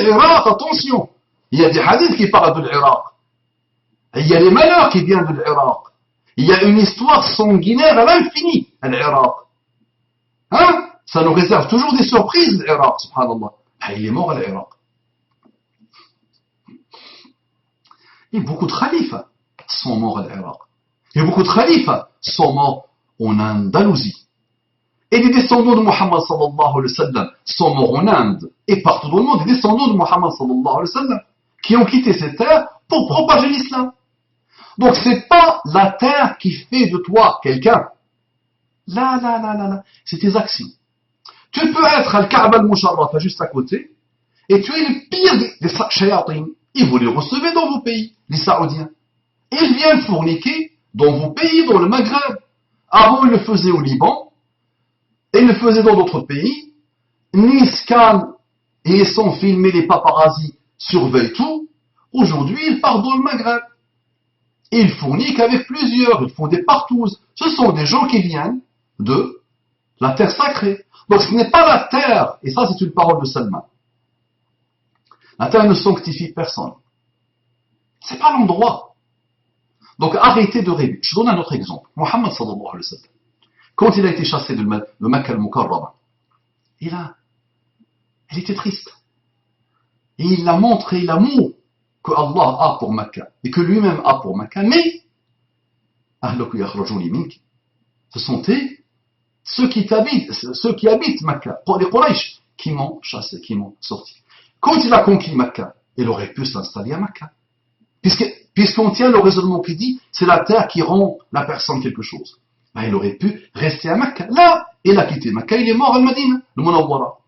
l'Irak, attention. Il y a des hadiths qui parlent de l'Irak. Il y a des malheurs qui viennent de l'Irak. Il y a une histoire sanguinaire à l'infini à l'Irak. Hein? Ça nous réserve toujours des surprises, l'Irak, subhanallah. Il est mort à l'Irak. Et beaucoup de khalifas sont morts à l'Irak. Et beaucoup de khalifas sont morts en Andalousie. Et les descendants de Muhammad sallallahu alayhi wa sallam sont morts en Inde. Et partout dans le monde, les descendants de Muhammad sallallahu alayhi wa sallam qui ont quitté cette terre pour propager l'islam. Donc c'est pas la terre qui fait de toi quelqu'un. Là. C'est tes actions. Tu peux être al-Kaaba al-Musharrafa juste à côté, et tu es le pire des shayatin. Et vous les recevez dans vos pays, les Saoudiens. Ils viennent fourniquer dans vos pays, dans le Maghreb. Avant, ils le faisaient au Liban, et ils le faisaient dans d'autres pays. Ils scannent et sans filmer, les paparazzis surveillent tout. Aujourd'hui, ils partent dans le Maghreb. Et ils fourniquent avec plusieurs, ils font des partouzes. Ce sont des gens qui viennent de la terre sacrée. Donc ce n'est pas la terre, et ça c'est une parole de Salman. La terre ne sanctifie personne. C'est pas l'endroit. Donc arrêtez de rêver. Je donne un autre exemple. Mohammed sallallahu alayhi wa sallam, quand il a été chassé de Makkah al-Mukarrama, il était triste. Et il a montré l'amour que Allah a pour Makkah et que lui-même a pour Makkah. Mais ce sont ceux qui habitent Makkah, les Quraysh, qui m'ont chassé, qui m'ont sorti. Quand il a conquis Makkah, il aurait pu s'installer à Makkah. Puisqu'on tient le raisonnement qui dit c'est la terre qui rend la personne quelque chose. Ben, il aurait pu rester à Makkah. Là, il a quitté Makkah, il est mort à Al-Madina, le Munawwara.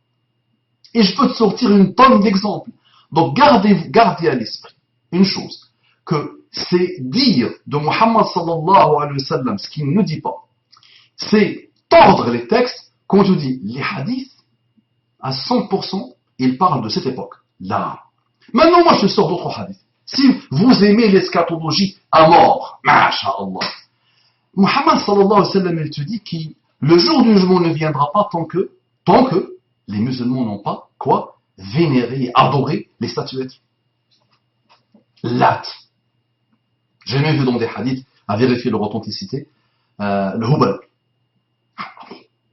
Et je peux te sortir une tonne d'exemples. Donc gardez à l'esprit une chose, que c'est dire de Muhammad sallallahu alayhi wa sallam ce qu'il ne dit pas. C'est tordre les textes quand je dis les hadiths, à 100%, ils parlent de cette époque. Là. Maintenant, moi, je sors d'autres hadiths. Si vous aimez l'eschatologie à mort, masha'Allah. Muhammad sallallahu alayhi wa sallam, il te dit que le jour du jugement ne viendra pas tant que les musulmans n'ont pas, quoi, vénéré et adoré les statuettes. Lat. J'ai même vu dans des hadiths, à vérifier leur authenticité, le Hubal.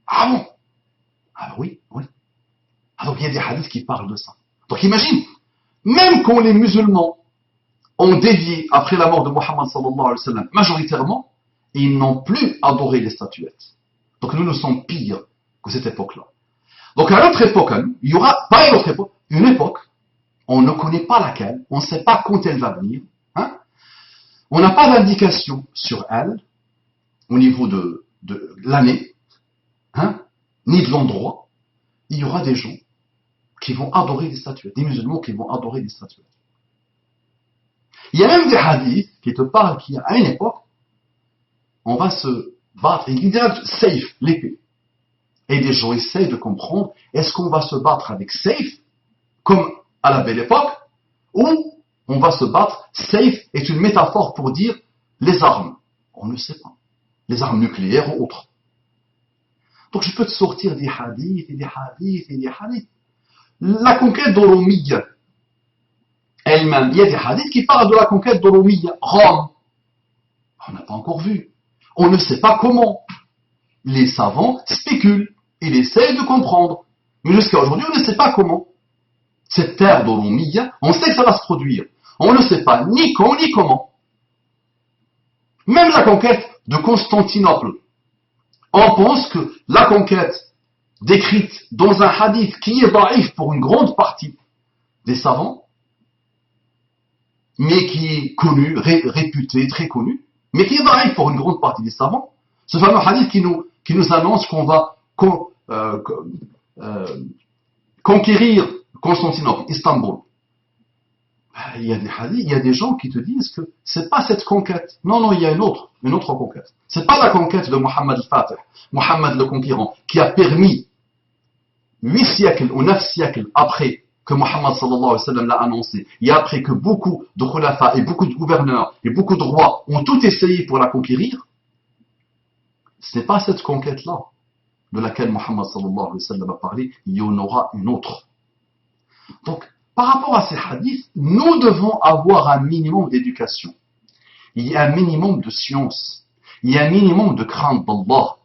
Ah bon? Ah oui. Ah donc il y a des hadiths qui parlent de ça. Donc imagine, même quand les musulmans ont dévié après la mort de Muhammad sallallahu alayhi wa sallam, majoritairement, ils n'ont plus adoré les statuettes. Donc nous sommes pires que cette époque-là. Donc à notre époque, il y aura, pas une autre époque, une époque, on ne connaît pas laquelle, on ne sait pas quand elle va venir, hein? On n'a pas d'indication sur elle, au niveau de l'année, hein? Ni de l'endroit. Il y aura des gens qui vont adorer des statuettes, des musulmans qui vont adorer des statuettes. Il y a même des hadiths qui te parlent qu'à une époque, on va se battre, il dit safe, l'épée. Et des gens essayent de comprendre, est-ce qu'on va se battre avec safe, comme à la belle époque, ou on va se battre, safe est une métaphore pour dire les armes. On ne sait pas. Les armes nucléaires ou autres. Donc je peux te sortir des hadiths, et des hadiths, et des hadiths. La conquête d'Oromiyya, elle-même, il y a des hadiths qui parlent de la conquête d'Oromiyya, Rome. On n'a pas encore vu. On ne sait pas comment. Les savants spéculent. Ils essayent de comprendre. Mais jusqu'à aujourd'hui, on ne sait pas comment. Cette terre d'Oromiyya, on sait que ça va se produire. On ne sait pas ni quand ni comment. Même la conquête de Constantinople. On pense que la conquête décrite dans un hadith qui est daïf pour une grande partie des savants, mais qui est connu, réputé, très connu, mais qui est daïf pour une grande partie des savants, ce fameux hadith qui nous annonce qu'on va conquérir Constantinople, Istanbul. Il y a des hadiths, il y a des gens qui te disent que c'est pas cette conquête. Non, il y a une autre conquête. C'est pas la conquête de Mohammed al-Fatih, Mohammed le conquérant, qui a permis 8 siècles ou 9 siècles après que Mohammed sallallahu alayhi wa sallam l'a annoncé, et après que beaucoup de khulafa et beaucoup de gouverneurs et beaucoup de rois ont tout essayé pour la conquérir, ce n'est pas cette conquête-là de laquelle Mohammed sallallahu alayhi wa sallam a parlé, il y en aura une autre. Donc, par rapport à ces hadiths, nous devons avoir un minimum d'éducation. Il y a un minimum de science. Il y a un minimum de crainte d'Allah.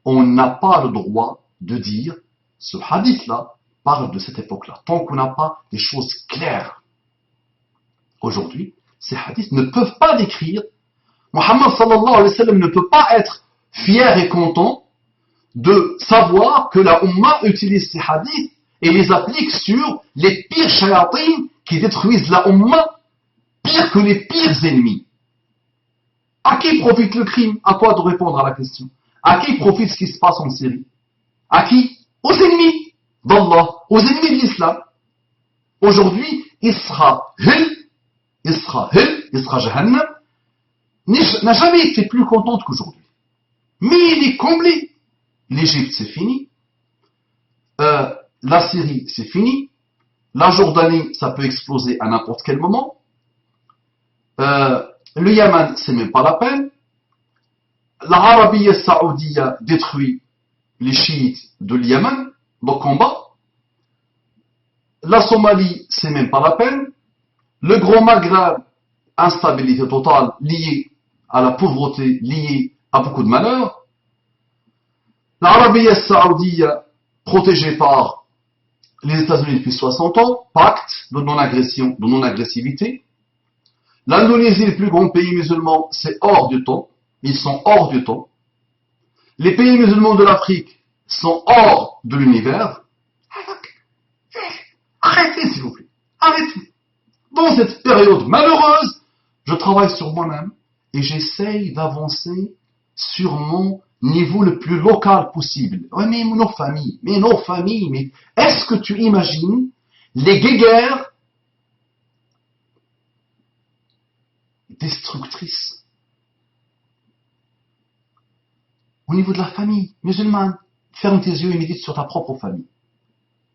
On n'a pas le droit de dire ce hadith-là parle de cette époque-là, tant qu'on n'a pas des choses claires. Aujourd'hui, ces hadiths ne peuvent pas décrire. Mohammed sallallahu alayhi wa sallam ne peut pas être fier et content de savoir que la Ummah utilise ces hadiths et les applique sur les pires shayatines qui détruisent la Ummah, pire que les pires ennemis. À qui profite le crime? À toi de répondre à la question. À qui profite ce qui se passe en Syrie? À qui? Aux ennemis d'Allah, aux ennemis de l'islam. Aujourd'hui, Israël, Jahannam, n'a jamais été plus contente qu'aujourd'hui. Mais il est comblé. L'Égypte, c'est fini. La Syrie, c'est fini. La Jordanie, ça peut exploser à n'importe quel moment. Le Yémen, c'est même pas la peine. l'Arabie saoudite détruit les chiites de Yémen, le combat. La Somalie, c'est même pas la peine. Le Grand Maghreb, instabilité totale liée à la pauvreté, liée à beaucoup de malheurs. L'Arabie saoudite, protégée par les États-Unis depuis 60 ans, pacte de non-agression, de non-agressivité. L'Indonésie, le plus grand pays musulman, c'est hors du temps. Ils sont hors du temps. Les pays musulmans de l'Afrique sont hors de l'univers. Arrêtez, s'il vous plaît. Arrêtez. Dans cette période malheureuse, je travaille sur moi-même et j'essaye d'avancer sur mon niveau le plus local possible. Ouais, mais nos familles, mais est-ce que tu imagines les guéguerres destructrices au niveau de la famille musulmane? Ferme tes yeux et médite sur ta propre famille.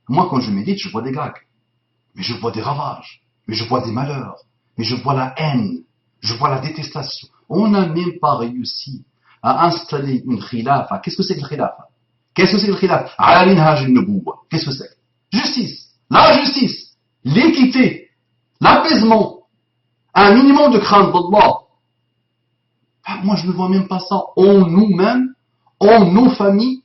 Moi, quand je médite, je vois des gags, mais je vois des ravages, mais je vois des malheurs, mais je vois la haine, je vois la détestation. On n'a même pas réussi à installer une khilafa. Qu'est-ce que c'est que le khilafa? Qu'est-ce que c'est que le khilafa? Ala minhaj an-nubuwwa. Qu'est-ce que c'est? Justice, la justice, l'équité, l'apaisement, un minimum de crainte d'Allah. Moi, je ne vois même pas ça en nous-mêmes, en nos familles.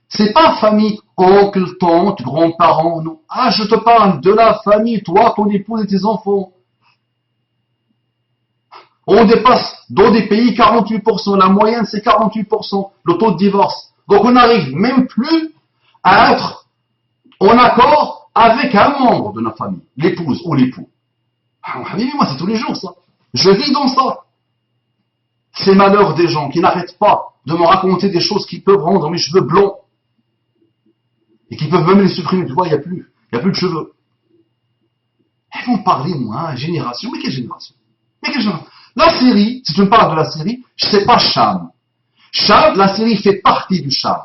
C'est pas famille, oncle, tante, grands-parents, non. Ah, je te parle de la famille, toi, ton épouse et tes enfants. On dépasse dans des pays 48%, la moyenne c'est 48%, le taux de divorce. Donc on n'arrive même plus à être en accord avec un membre de notre famille, l'épouse ou l'époux. Ah, moi c'est tous les jours ça. Je vis dans ça. Ces malheurs des gens qui n'arrêtent pas de me raconter des choses qui peuvent rendre mes cheveux blancs et qui peuvent même les supprimer. Tu vois, il n'y a plus de cheveux. Ils vont parler, moi, génération. Mais quelle génération? La Syrie, si tu me parles de la Syrie, je ne sais pas Cham. Cham, la Syrie fait partie du Cham.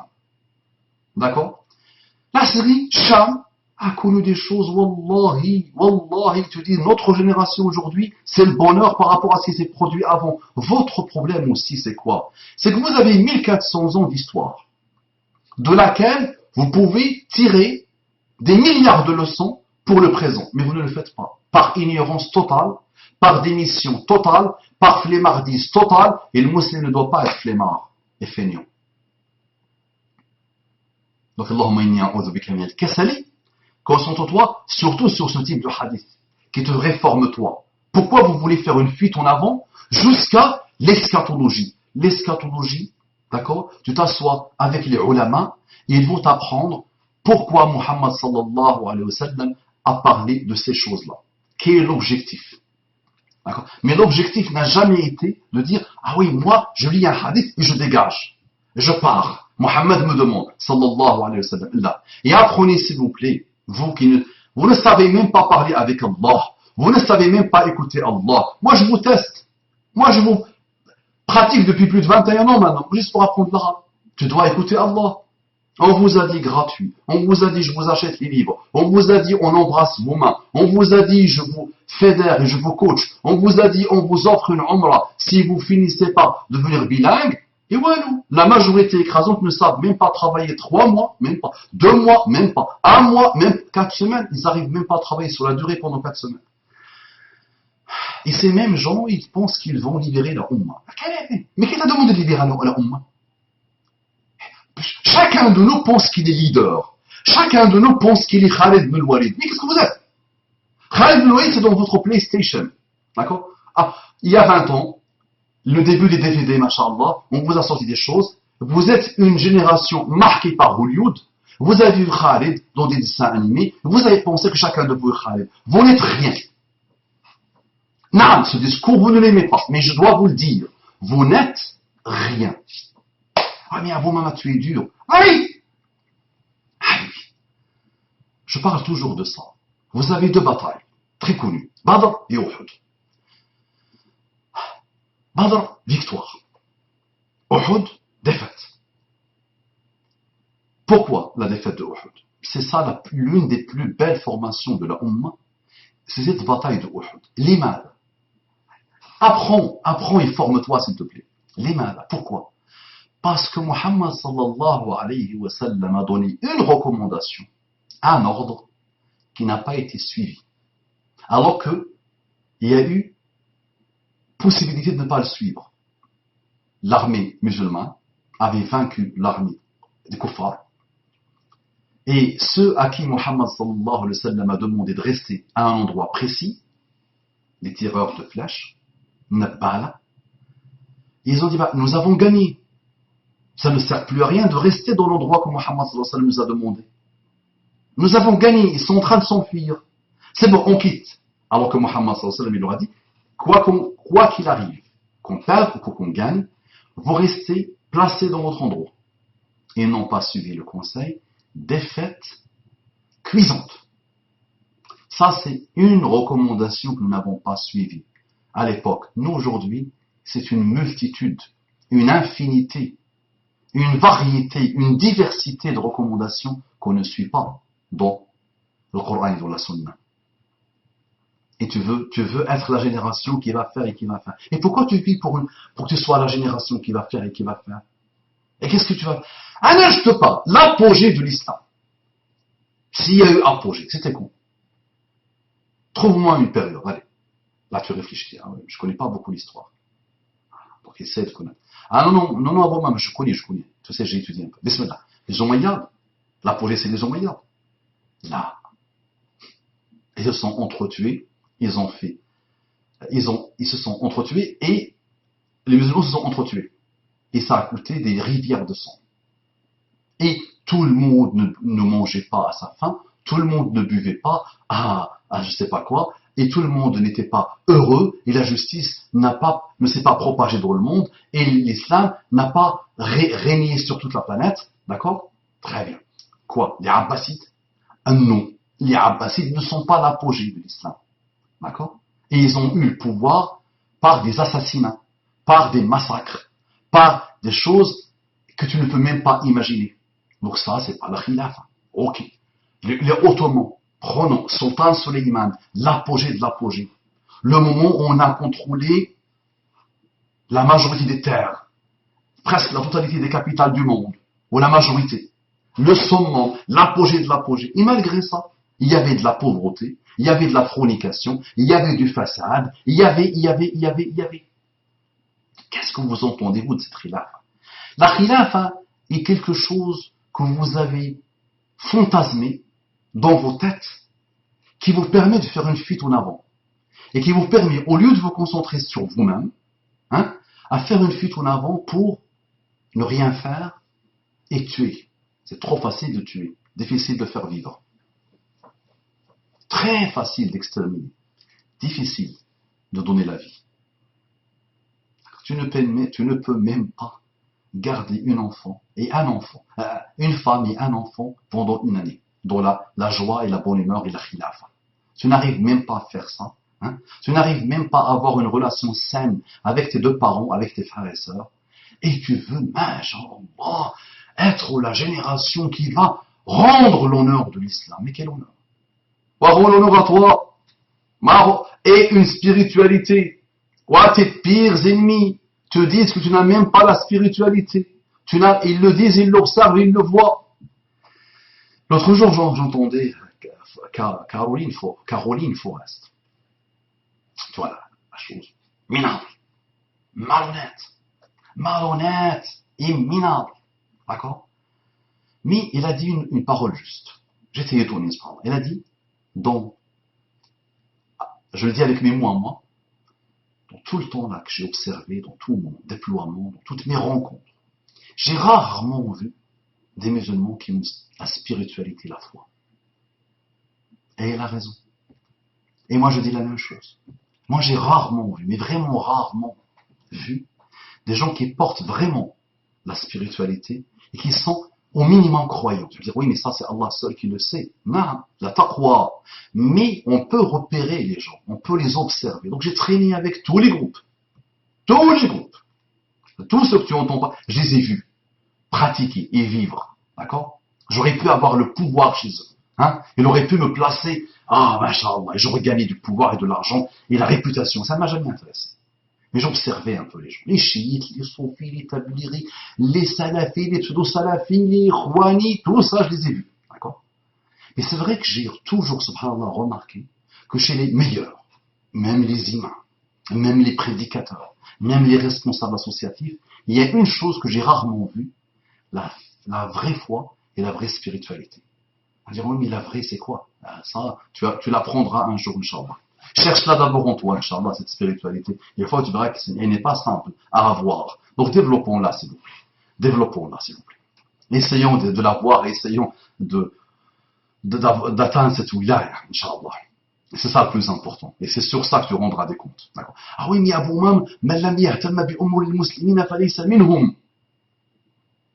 D'accord? La Syrie, Cham, a connu des choses, wallahi, tu dis, notre génération aujourd'hui, c'est le bonheur par rapport à ce qui s'est produit avant. Votre problème aussi, c'est quoi? C'est que vous avez 1400 ans d'histoire, de laquelle vous pouvez tirer des milliards de leçons pour le présent, mais vous ne le faites pas. Par ignorance totale, par démission totale, par flemmardise totale, et le musulman ne doit pas être flemmard et feignant. Donc, Allahumma inni a'udhu bika min al-kasali. Concentre-toi surtout sur ce type de hadith qui te réforme toi. Pourquoi vous voulez faire une fuite en avant jusqu'à l'eschatologie? L'eschatologie, d'accord? Tu t'assois avec les ulama et ils vont t'apprendre pourquoi Muhammad sallallahu alayhi wa sallam a parlé de ces choses-là. Quel est l'objectif? D'accord? Mais l'objectif n'a jamais été de dire ah oui, moi je lis un hadith et je dégage. Je pars. Muhammad me demande, sallallahu alayhi wa sallam, là. Et apprenez s'il vous plaît, vous ne savez même pas parler avec Allah. Vous ne savez même pas écouter Allah. Moi je vous teste. Moi je vous pratique depuis plus de 21 ans maintenant, juste pour apprendre l'arabe. Tu dois écouter Allah. On vous a dit gratuit. On vous a dit je vous achète les livres. On vous a dit on embrasse vos mains. On vous a dit je vous fédère et je vous coach. On vous a dit on vous offre une umrah si vous finissez par devenir bilingue. Et voilà, la majorité écrasante ne savent même pas travailler 3 mois, même pas 2 mois, même pas 1 mois, même 4 semaines. Ils n'arrivent même pas à travailler sur la durée pendant 4 semaines. Et ces mêmes gens, ils pensent qu'ils vont libérer la Ummah. Mais qui t'a demandé de libérer la Ummah? Chacun de nous pense qu'il est leader. Chacun de nous pense qu'il est Khalid bin Walid. Mais qu'est-ce que vous êtes? Khalid bin Walid, c'est dans votre PlayStation. D'accord? Ah, il y a 20 ans, le début des DVD, machallah, on vous a sorti des choses. Vous êtes une génération marquée par Hollywood. Vous avez vu Khalid dans des dessins animés. Vous avez pensé que chacun de vous est Khalid. Vous n'êtes rien. Non, ce discours, vous ne l'aimez pas. Mais je dois vous le dire. Vous n'êtes rien. Ah, mais Abou Mama, tu es dur. Ah oui! Ah oui. Je parle toujours de ça. Vous avez 2 batailles très connues. Badr et Uhud. Badr, victoire. Uhud, défaite. Pourquoi la défaite de Uhud? C'est ça l'une des plus belles formations de la Ummah. C'est cette bataille de Uhud. L'imad. Apprends et forme-toi s'il te plaît. L'imad. Pourquoi? Parce que Muhammad sallallahu alayhi wa sallam a donné une recommandation, un ordre qui n'a pas été suivi. Alors que il y a eu possibilité de ne pas le suivre. L'armée musulmane avait vaincu l'armée des kuffars. Et ceux à qui Muhammad sallallahu alayhi wa sallam a demandé de rester à un endroit précis, les tireurs de flèches, Nabala, ils ont dit, nous avons gagné. Ça ne sert plus à rien de rester dans l'endroit que Muhammad sallallahu alayhi wa sallam nous a demandé. Nous avons gagné, ils sont en train de s'enfuir. C'est bon, on quitte. Alors que Muhammad sallallahu alayhi wa sallam il leur a dit, quoi qu'il arrive, qu'on perde ou qu'on gagne, vous restez placés dans votre endroit. Ils n'ont pas suivi le conseil, défaite cuisante. Ça, c'est une recommandation que nous n'avons pas suivie à l'époque. Nous, aujourd'hui, c'est une multitude, une infinité, une variété, une diversité de recommandations qu'on ne suit pas dans le Coran et dans la Sunna. Et tu veux être la génération qui va faire et qui va faire. Et pourquoi tu vis pour que tu sois la génération qui va faire et qui va faire? Et qu'est-ce que tu vas... Ah non, je peux pas. L'apogée de l'islam. S'il y a eu apogée, c'était con. Trouve-moi une période, allez. Là, tu réfléchis. Ah ouais, je connais pas beaucoup l'histoire. Donc, essaie de connaître. Ah non, Abou Mam, je connais. Tu sais, j'ai étudié un peu. Bismillah. Les Omeyyades. L'apogée, c'est les Omeyyades. Là. Ils se sont entretués. Ils se sont entretués et les musulmans se sont entretués. Et ça a coûté des rivières de sang. Et tout le monde ne mangeait pas à sa faim, tout le monde ne buvait pas à je sais pas quoi, et tout le monde n'était pas heureux, et la justice ne s'est pas propagée dans le monde, et l'islam n'a pas régné sur toute la planète. D'accord? Très bien. Quoi? Les Abbasides? Non. Les Abbasides ne sont pas l'apogée de l'islam. D'accord? Et ils ont eu le pouvoir par des assassinats, par des massacres, par des choses que tu ne peux même pas imaginer. Donc ça, c'est pas la khilafa. Ok. Les Ottomans, prenons Sultan Suleiman, l'apogée de l'apogée. Le moment où on a contrôlé la majorité des terres, presque la totalité des capitales du monde, ou la majorité. Le summum, l'apogée de l'apogée. Et malgré ça, il y avait de la pauvreté, il y avait de la fornication, il y avait du façade, il y avait. Qu'est-ce que vous entendez, vous, de cette khilafa? La khilafa est quelque chose que vous avez fantasmé dans vos têtes, qui vous permet de faire une fuite en avant. Et qui vous permet, au lieu de vous concentrer sur vous-même, à faire une fuite en avant pour ne rien faire et tuer. C'est trop facile de tuer, difficile de faire vivre. Très facile d'exterminer, difficile de donner la vie. Tu ne peux même pas garder une femme et un enfant pendant une année, dans la joie et la bonne humeur et la khilafa. Tu n'arrives même pas à faire ça. Tu n'arrives même pas à avoir une relation saine avec tes deux parents, avec tes frères et sœurs. Et tu veux, machallah, être la génération qui va rendre l'honneur de l'islam. Mais quel honneur? Rends l'honneur à toi. Et une spiritualité. Tes pires ennemis te disent que tu n'as même pas la spiritualité. Ils le disent, ils l'observent, ils le voient. L'autre jour, j'entendais Caroline Forrest. Tu vois la chose. Minable. Malhonnête et minable. D'accord? Mais il a dit une parole juste. J'étais étonné, ce parole. Elle a dit, je le dis avec mes mots à moi, dans tout le temps là que j'ai observé, dans tout mon déploiement, dans toutes mes rencontres, j'ai rarement vu des musulmans qui ont la spiritualité, la foi. Et elle a raison. Et moi je dis la même chose. Moi j'ai rarement vu, mais vraiment rarement vu, des gens qui portent vraiment la spiritualité et qui sont au minimum croyants. Je veux dire, oui, mais ça c'est Allah seul qui le sait. Non, la taqwa. Mais on peut repérer les gens, on peut les observer. Donc j'ai traîné avec tous les groupes. Tous les groupes. Tous ceux que tu entends pas, je les ai vus pratiquer et vivre. D'accord? J'aurais pu avoir le pouvoir chez eux. Il aurait pu me placer, machallah, et j'aurais gagné du pouvoir et de l'argent et la réputation. Ça ne m'a jamais intéressé. Mais j'observais un peu les gens. Les chiites, les soufis, les tabliri, les salafis, les pseudo-salafis, les ikhwanis, tout ça, je les ai vus. D'accord? Mais c'est vrai que j'ai toujours, subhanallah, remarqué que chez les meilleurs, même les imams, même les prédicateurs, même les responsables associatifs, il y a une chose que j'ai rarement vue, la vraie foi et la vraie spiritualité. On va dire, oui, mais la vraie, c'est quoi? Ça, tu l'apprendras un jour, Inch'Allah. Cherche-la d'abord en toi, Inch'Allah, cette spiritualité. Et une fois, tu verras qu'elle n'est pas simple à avoir. Donc, développons-la, s'il vous plaît. Développons-la, s'il vous plaît. Essayons de la voir, essayons d'atteindre cette wilaya, Inch'Allah. C'est ça le plus important. Et c'est sur ça que tu rendras des comptes. D'accord? Ah oui, mais Abu Mam, man lam yahtamma bi umuri al-muslimina falaysa minhum.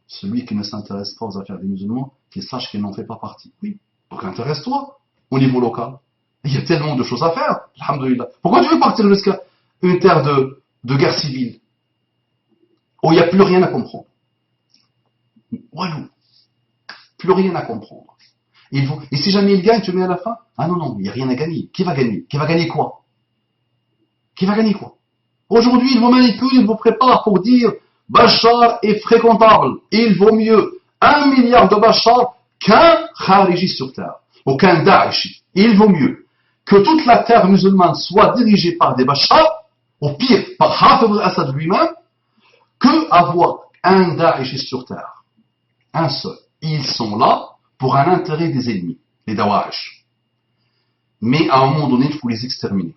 Celui qui ne s'intéresse pas aux affaires des musulmans, qu'il sache qu'il n'en fait pas partie. Oui. Donc intéresse-toi au niveau local. Il y a tellement de choses à faire, alhamdoulilah. Pourquoi tu veux partir jusqu'à une terre de guerre civile où il n'y a plus rien à comprendre? Walou. Plus rien à comprendre. Et si jamais il gagne, tu mets à la fin? Ah non, non, il n'y a rien à gagner. Qui va gagner? Qui va gagner quoi? Qui va gagner quoi? Aujourd'hui, ils vous manipulent, ils vous préparent pour dire Bachar est fréquentable. Il vaut mieux 1 milliard de Bachar qu'un Khariji sur terre, ou qu'un Daeshi. Il vaut mieux que toute la terre musulmane soit dirigée par des Bachar, au pire par Hafez al-Assad lui-même, que avoir un Daeshi sur terre. Un seul. Ils sont là pour un intérêt des ennemis, les Dawash. Mais à un moment donné, il faut les exterminer.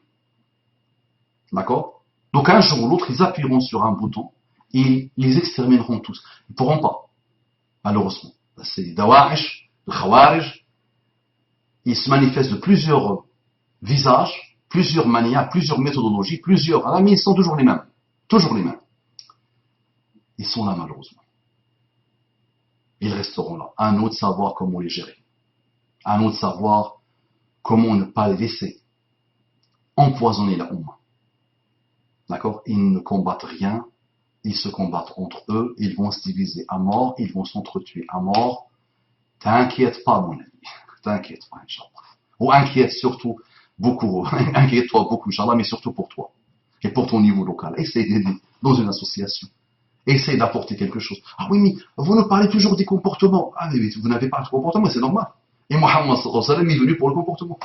D'accord? Donc un jour ou l'autre, ils appuieront sur un bouton et ils les extermineront tous. Ils ne pourront pas, malheureusement. C'est les Dawash, le Khawarij. Ils se manifestent de plusieurs visages, plusieurs manières, plusieurs méthodologies, plusieurs. Mais ils sont toujours les mêmes. Toujours les mêmes. Ils sont là, malheureusement. Ils resteront là. À nous de savoir comment les gérer. À nous de savoir comment ne pas les laisser empoisonner la Oumma. D'accord? Ils ne combattent rien. Ils se combattent entre eux. Ils vont se diviser à mort. Ils vont s'entretuer à mort. T'inquiète pas, mon ami. T'inquiète pas, Inch'Allah. Ou inquiète surtout beaucoup. Inquiète-toi beaucoup, Inch'Allah, mais surtout pour toi. Et pour ton niveau local. Essaye d'aider dans une association. Essaye d'apporter quelque chose. Ah oui, mais vous nous parlez toujours des comportements. Ah mais vous n'avez pas de comportement, c'est normal. Et Mohammed sallallahu alayhi wa sallam est venu pour le comportement.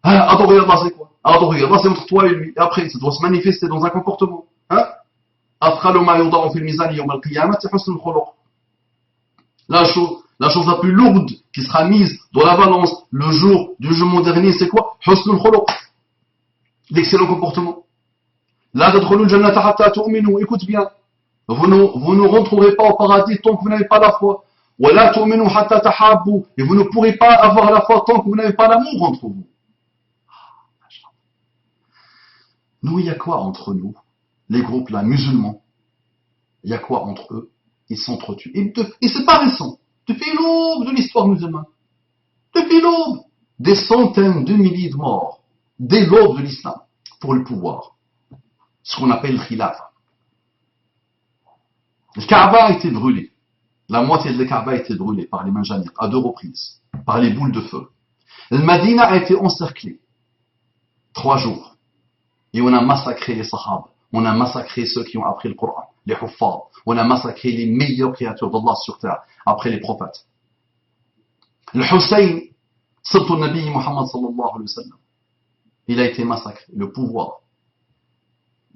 Ah, adorer Allah, c'est quoi? Adorer Allah, c'est entre toi et lui. Et après, ça doit se manifester dans un comportement. Hein? La chose la plus lourde qui sera mise dans la balance le jour du jugement dernier, c'est quoi? Husnul khuluq. L'excellent comportement. La tadkhulul jannata hatta tu'minu. Écoute bien. Vous ne rentrerez pas au paradis tant que vous n'avez pas la foi. Et vous ne pourrez pas avoir la foi tant que vous n'avez pas l'amour entre vous. Nous, il y a quoi entre nous? Les groupes là, musulmans, il y a quoi entre eux? Ils s'entretuent. Et c'est pas récent. Depuis l'aube de l'histoire musulmane. Depuis l'aube. Des centaines de milliers de morts. Dès l'aube de l'islam. Pour le pouvoir. Ce qu'on appelle le khilafa. Le Kaaba a été brûlé. La moitié de la Kaaba a été brûlée par les manjaniques à 2 reprises. Par les boules de feu. Le Madina a été encerclé. 3 jours. Et on a massacré les Sahaba. On a massacré ceux qui ont appris le Coran. Les Huffaz. On a massacré les meilleures créatures d'Allah sur terre. Après les prophètes. Le Hussein, surtout le Nabi Muhammad sallallahu alayhi wa sallam. Il a été massacré. Le pouvoir.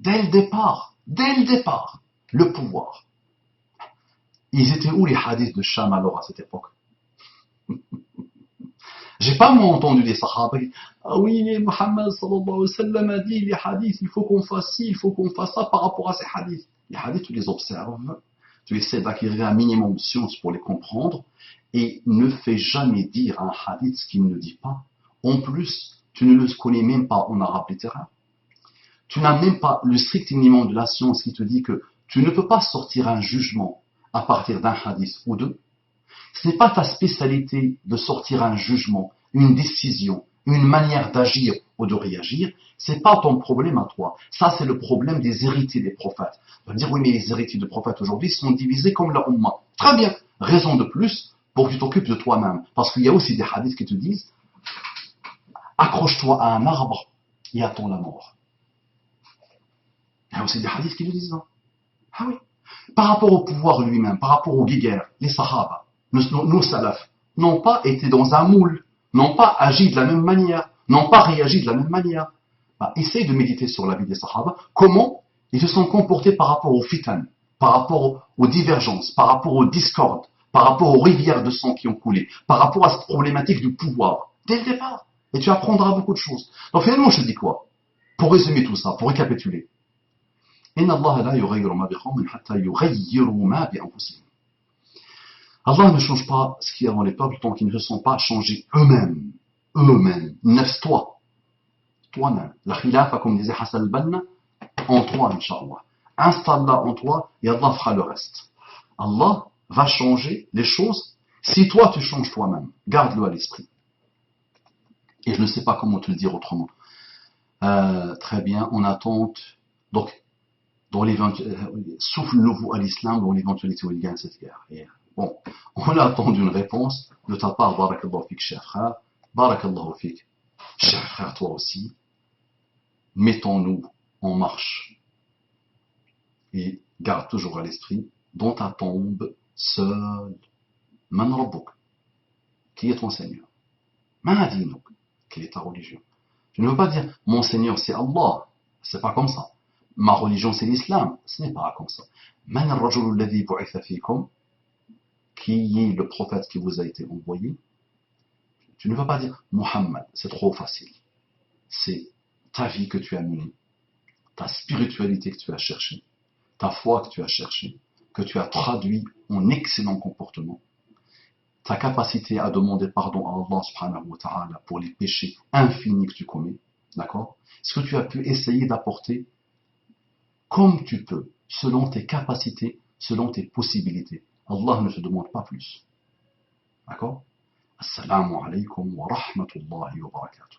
Dès le départ. Le pouvoir. Ils étaient où les hadiths de Sham alors à cette époque? J'ai pas moi entendu des sahaba qui ah oui, Muhammad sallallahu alayhi wa sallam a dit les hadiths, il faut qu'on fasse ci, il faut qu'on fasse ça par rapport à ces hadiths. Les hadiths, tu les observes, tu essaies d'acquérir un minimum de science pour les comprendre et ne fais jamais dire un hadith ce qu'il ne dit pas. En plus, tu ne le connais même pas en arabe littéraire. Tu n'as même pas le strict minimum de la science qui te dit que tu ne peux pas sortir un jugement à partir d'un hadith ou deux. Ce n'est pas ta spécialité de sortir un jugement, une décision, une manière d'agir ou de réagir. C'est pas ton problème à toi. Ça, c'est le problème des héritiers des prophètes. On va dire, oui, mais les héritiers des prophètes aujourd'hui sont divisés comme la Ummah. Très bien. Raison de plus pour que tu t'occupes de toi-même. Parce qu'il y a aussi des hadiths qui te disent, accroche-toi à un arbre et attends la mort. Il y a aussi des hadiths qui le disent. Hein. Ah oui. Par rapport au pouvoir lui-même, par rapport aux guerres, les sahaba, nos salafs, n'ont pas été dans un moule, n'ont pas agi de la même manière, n'ont pas réagi de la même manière. Bah, essaye de méditer sur la vie des sahaba, comment ils se sont comportés par rapport aux fitan, par rapport aux divergences, par rapport aux discordes, par rapport aux rivières de sang qui ont coulé, par rapport à cette problématique du pouvoir, dès le départ. Et tu apprendras beaucoup de choses. Donc finalement, je te dis quoi? Pour résumer tout ça, pour récapituler. Allah ne change pas ce qu'il y a dans les peuples tant qu'ils ne se sont pas changés eux-mêmes. Eux-mêmes. Nefs-toi. Toi-même. La khilafa, comme disait Hassan al-Banna, en toi, Inch'Allah. Installe-la en toi et Allah fera le reste. Allah va changer les choses si toi tu changes toi-même. Garde-le à l'esprit. Et je ne sais pas comment te le dire autrement. Très bien, on attend. Donc, souffle nouveau à l'islam dans l'éventualité où il gagne cette guerre. Et, bon, on attend une réponse de ta part, barakallahu fik, cher frère, barakallahu fik, cher frère, toi aussi. Mettons-nous en marche et garde toujours à l'esprit, dans ta tombe, seul, man rabbuk, qui est ton Seigneur, man adinuk, quelle est ta religion. Je ne veux pas dire, mon Seigneur c'est Allah, c'est pas comme ça. Ma religion c'est l'islam, ce n'est pas comme ça. Man ar-rajulu alladhi bu'itha fikum, qui est le prophète qui vous a été envoyé. Tu ne vas pas dire Muhammad, c'est trop facile. C'est ta vie que tu as menée, ta spiritualité que tu as cherchée, ta foi que tu as cherchée, que tu as traduit en excellent comportement, ta capacité à demander pardon à Allah subhanahu wa ta'ala pour les péchés infinis que tu commets, d'accord? Ce que tu as pu essayer d'apporter comme tu peux, selon tes capacités, selon tes possibilités. Allah ne te demande pas plus. D'accord? Assalamu alaikum wa rahmatullahi wa barakatuh.